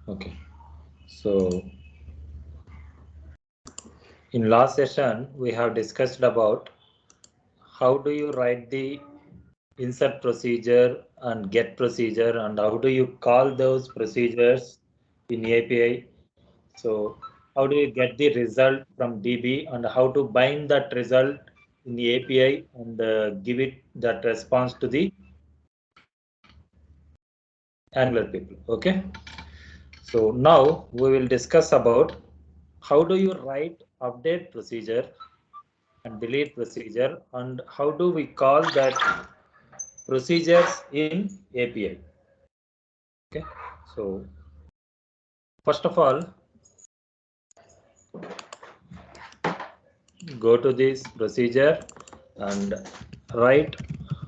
Okay, so in last session we have discussed about how do you write the insert procedure and get procedure, and how do you call those procedures in API. So how do you get the result from DB, and how to bind that result in the API and give it that response to the Angular people. Okay. So now we will discuss about how do you write update procedure and delete procedure, and how do we call that procedures in API. Okay. So first of all, go to this procedure and write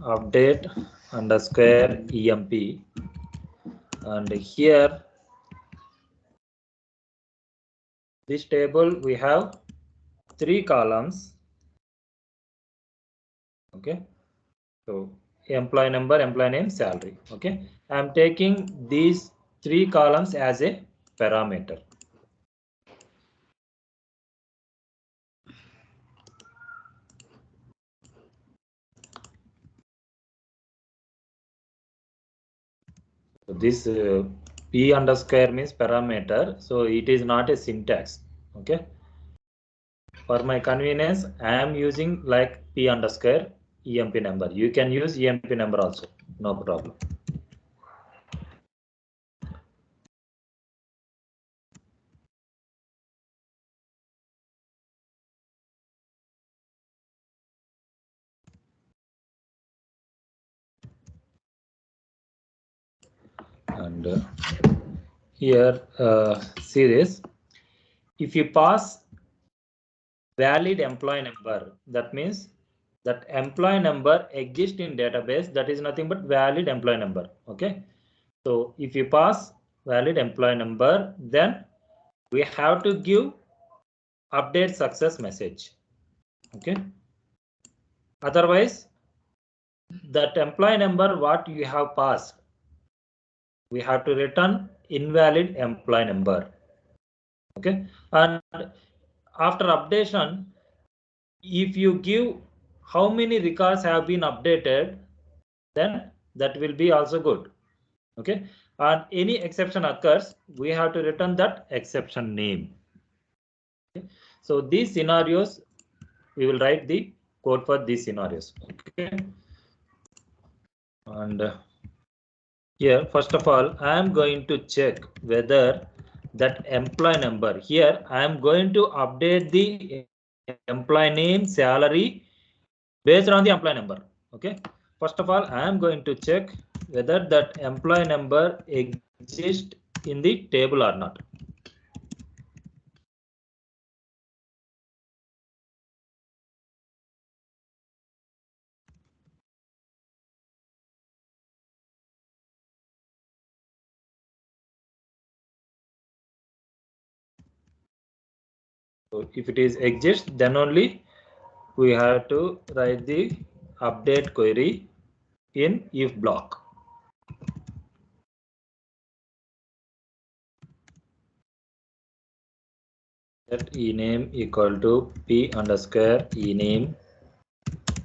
update underscore emp, and here this table we have 3 columns. Okay, so employee number, employee name, salary. Okay, I am taking these 3 columns as a parameter. So this p underscore means parameter, so it is not a syntax. Okay, for my convenience I am using like p underscore emp number. You can use emp number also, no problem. And here see this, if you pass valid employee number, that means that employee number exists in database, that is nothing but valid employee number. Okay, so if you pass valid employee number, then we have to give update success message. Okay, otherwise that employee number what you have passed, we have to return invalid employee number. Okay, and after updation, if you give how many records have been updated, then that will be also good. Okay, and any exception occurs, we have to return that exception name. Okay? So these scenarios, we will write the code for these scenarios. Okay, and here first of all I am going to check whether that employee number, here I am going to update the employee name, salary based on the employee number. Okay, first of all I am going to check whether that employee number exists in the table or not. So if it is exists, then only we have to write the update query in if block. Set ename equal to p underscore ename,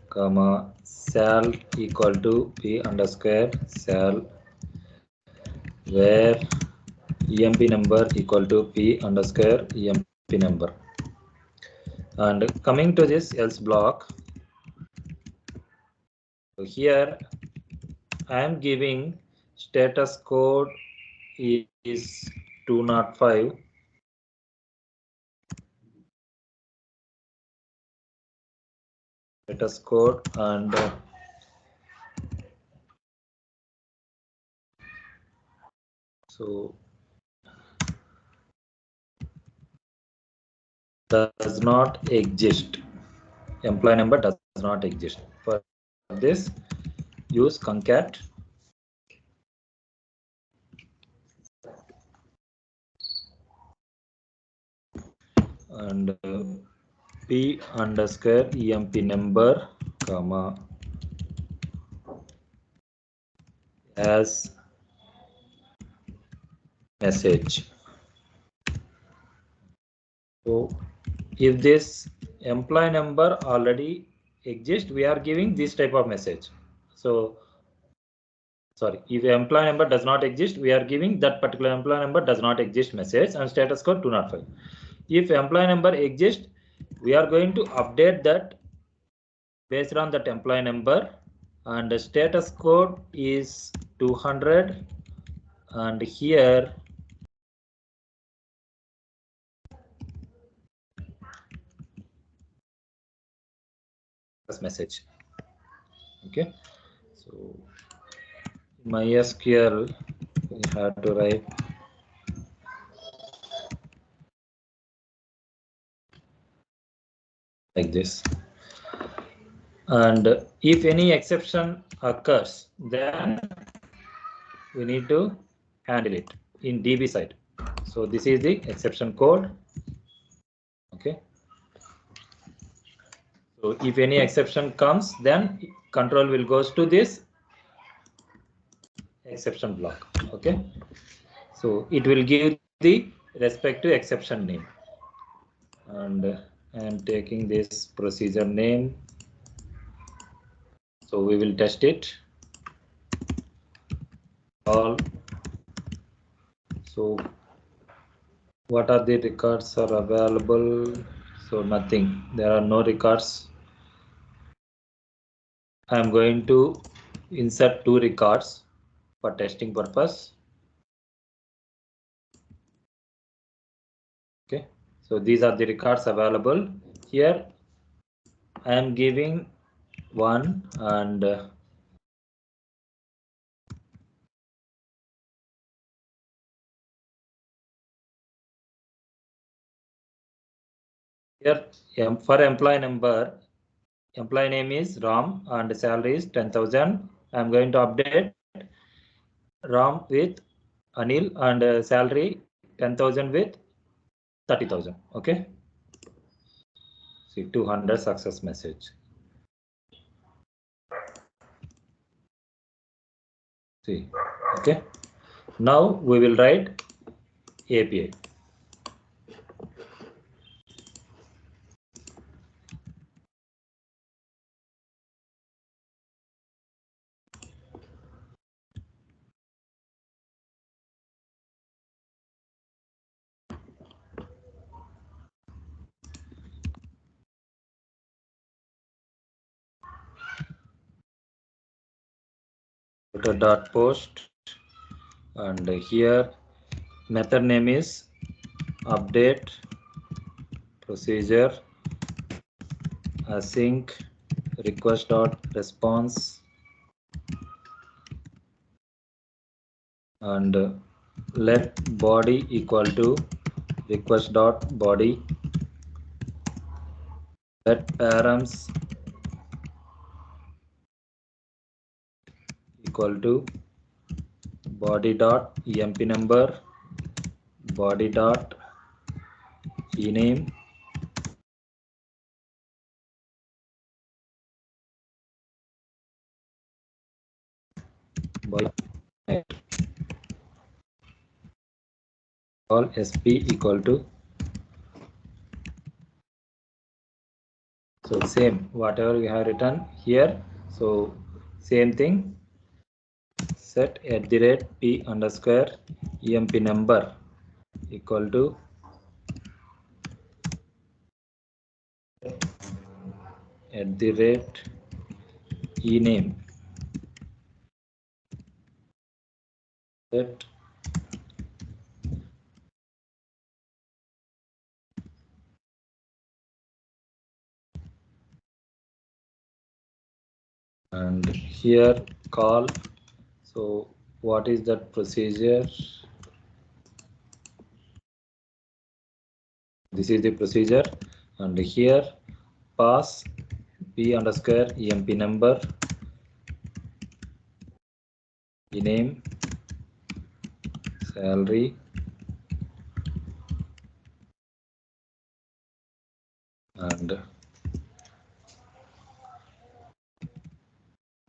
comma sal equal to p underscore sal, where emp number equal to p underscore emp number. And coming to this else block, so here I am giving status code is 205. Status code, and so does not exist. Employee number does not exist. For this, use concat and p underscore emp number, comma as message. So if this employee number already exists, we are giving this type of message. So sorry, if employee number does not exist, we are giving that particular employee number does not exist message and status code 205. If employee number exists, we are going to update that based on that employee number, and the status code is 200, and here this message. Okay, so MySQL we have to write like this, and if any exception occurs, then we need to handle it in DB side. So this is the exception code. Okay, so if any exception comes, then control will goes to this exception block. Okay, so it will give the respective exception name, and I am taking this procedure name, so we will test it all. So what are the records are available? So nothing, there are no records. I am going to insert 2 records for testing purpose. Okay, so these are the records available here. I am giving 1 and here for employee number, employee name is Ram and salary is 10,000. I am going to update Ram with Anil and salary 10,000 with 30,000. Okay, see 200 success message. See, okay, now we will write API. Dot post, and here method name is update procedure async request dot response, and let body equal to request dot body, let params equal to body dot emp number, body dot ename, body all sp equal to, so same whatever we have written here, so same thing, set @p underscore emp number equal to @ename, set and here call. So what is that procedure? This is the procedure, and here pass p underscore emp number, ename, salary, and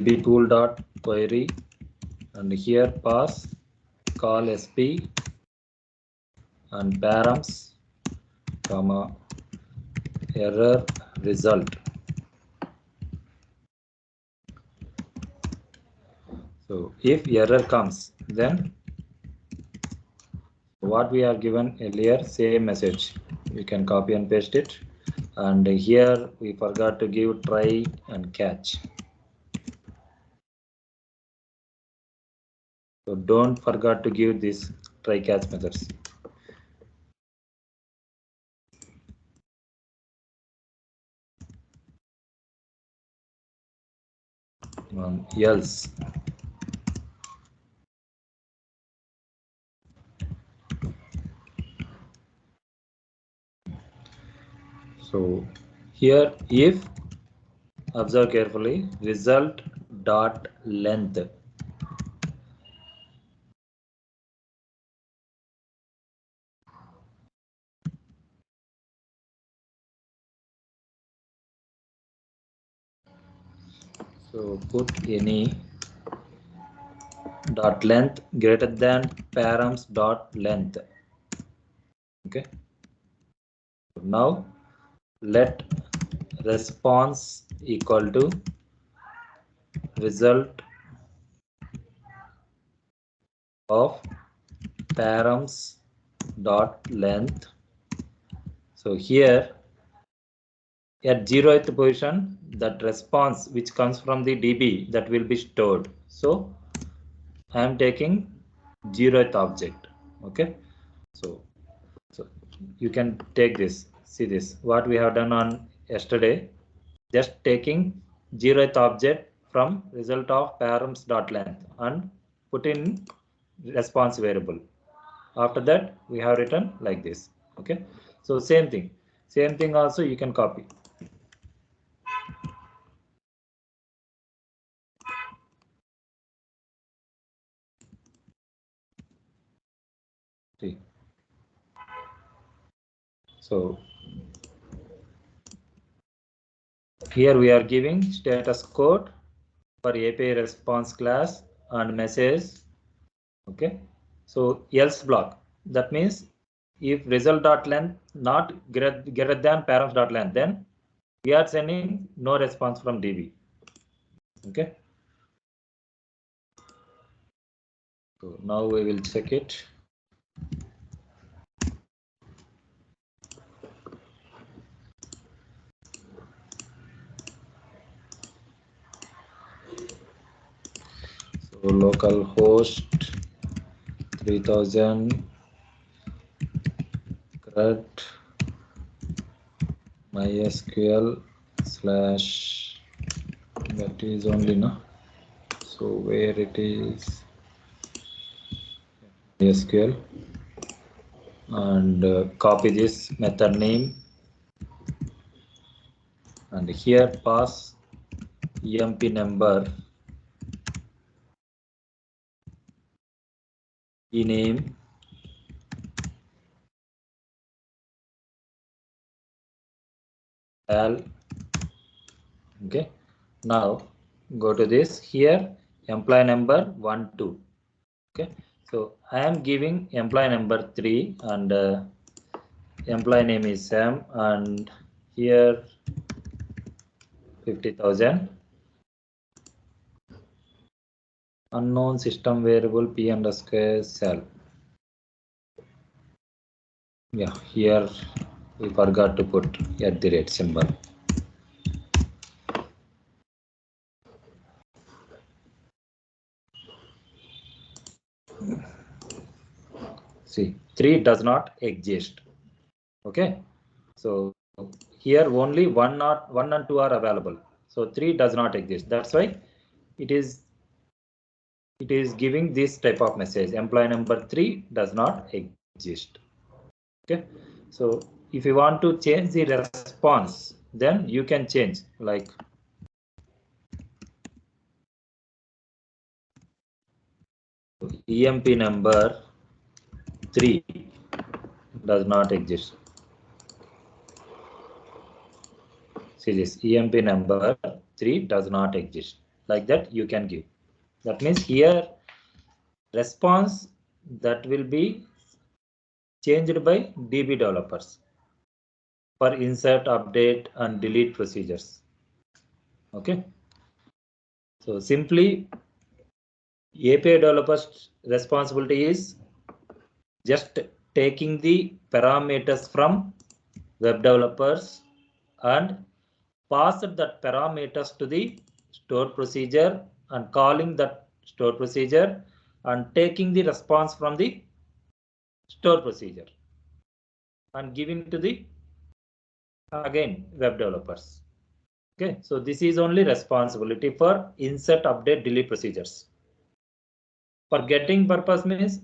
dbtool dot query, and here pass call sp and params, comma, error result. So if error comes, then what we are given earlier, same message. You can copy and paste it. And here we forgot to give try and catch. So don't forget to give this try catch methods. Else. So here if, observe carefully, result dot length. So put any dot length greater than params dot length. Okay. Now let response equal to result of params dot length. So here at 0th position, that response which comes from the DB, that will be stored. So I am taking 0th object. Okay. So you can take this. See this. What we have done on yesterday, just taking 0th object from result of params dot length and put in response variable. After that, we have written like this. Okay. So same thing also you can copy. See. So here we are giving status code for API response class and message. Okay. So else block. That means if result.length not greater than params.length, then we are sending no response from DB. Okay. So now we will check it. So localhost 3000 CRUD MySQL slash, that is only no. So where it is MySQL, and copy this method name, and here pass EMP number, name, al. Okay. Now go to this here, employee number 1, 2. Okay. So I am giving employee number 3 and employee name is Sam, and here 50,000. Unknown system variable p underscore cell. Yeah, here we forgot to put @ symbol. See, 3 does not exist. Okay. So here only 1 and 2 are available. So 3 does not exist. That's why it is giving this type of message. Employee number 3 does not exist. Okay. So if you want to change the response, then you can change like EMP number 3 does not exist. See this, EMP number 3 does not exist. Like that you can give. That means here response that will be changed by DB developers for insert, update, and delete procedures. Okay. So simply API developers' responsibility is just taking the parameters from web developers and pass that parameters to the store procedure and calling that store procedure and taking the response from the store procedure and giving to the again web developers. Okay, so this is only responsibility for insert, update, delete procedures. For getting purpose means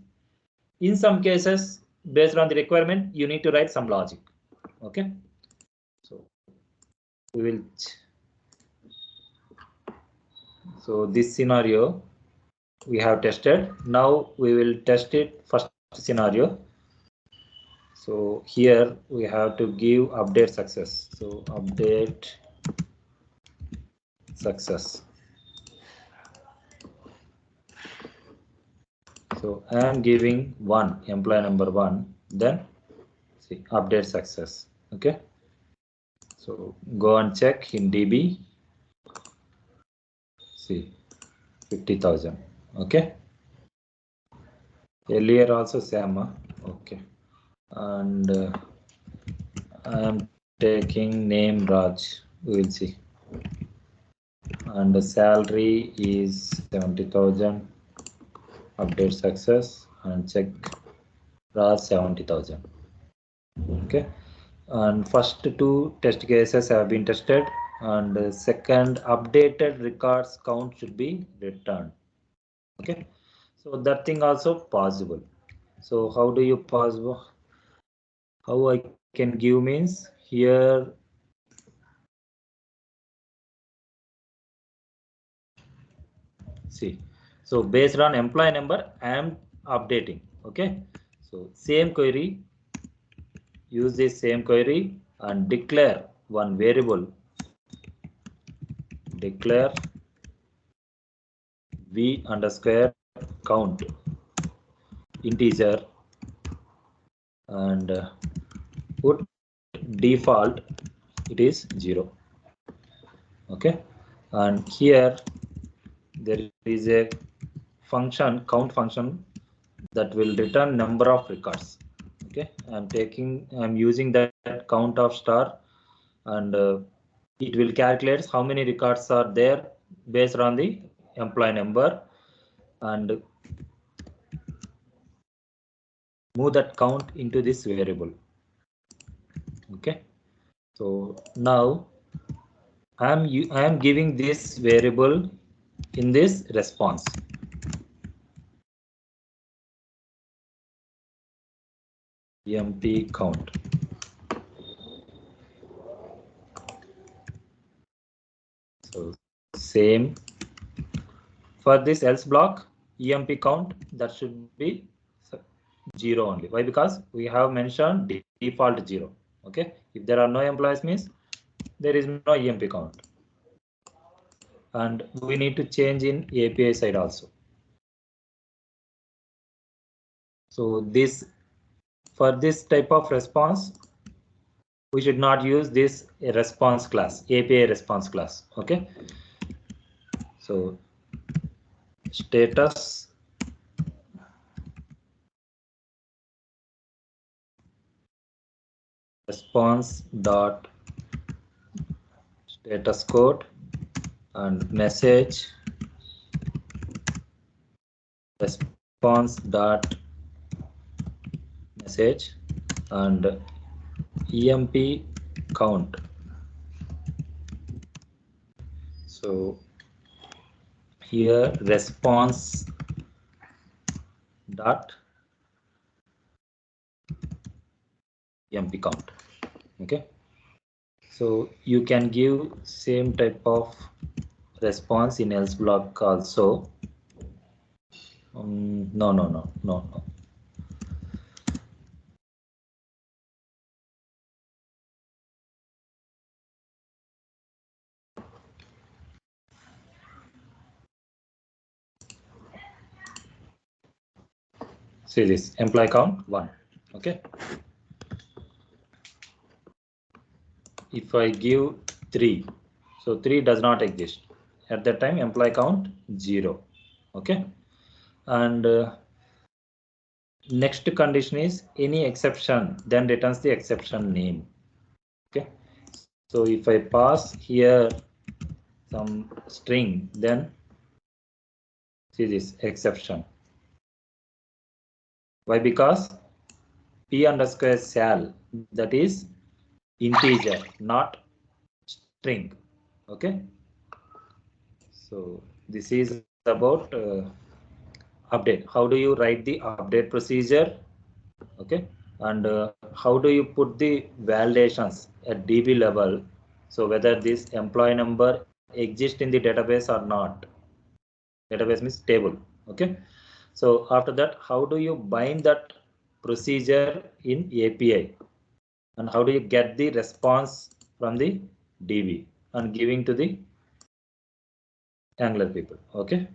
in some cases based on the requirement you need to write some logic. Okay, so we will. So this scenario we have tested. Now we will test it first scenario. So here we have to give update success. So update success. So I am giving one employee number 1, then see update success. Okay. So go and check in DB. See 50,000. Okay. Earlier also same. Okay. And I am taking name Raj. We will see. And the salary is 70,000. Update success and check Raj 70,000. Okay. And first 2 test cases have been tested, and the second updated records count should be returned. Okay. So that thing also possible. So how do you possible? How I can give means here. See, so based on employee number, I am updating. Okay, so same query, use this same query and declare one variable. Declare v underscore count integer and put default it is 0. Okay, and here there is a function count function that will return number of records. Okay, I'm using that count of star, and it will calculate how many records are there based on the employee number and move that count into this variable. Okay, so now I am giving this variable in this response. Emp count. So same for this else block, emp count, that should be 0 only. Why? Because we have mentioned default 0. Okay, if there are no employees means there is no emp count, and we need to change in API side also. So this, for this type of response, we should not use this response class, API response class. Okay, so status response dot status code and message response dot message and emp count. So here response dot emp count. Okay, so you can give same type of response in else block also. No. See this employee count 1. Okay. If I give 3, so 3 does not exist. At that time, employee count 0. Okay. And next condition is any exception, then returns the exception name. Okay. So if I pass here some string, then see this exception. Why? Because p underscore sal, that is integer, not string. Okay. So this is about update. How do you write the update procedure? Okay. And how do you put the validations at DB level? So whether this employee number exists in the database or not. Database means table. Okay. So after that, how do you bind that procedure in API? And how do you get the response from the DB and giving to the Angular people? Okay.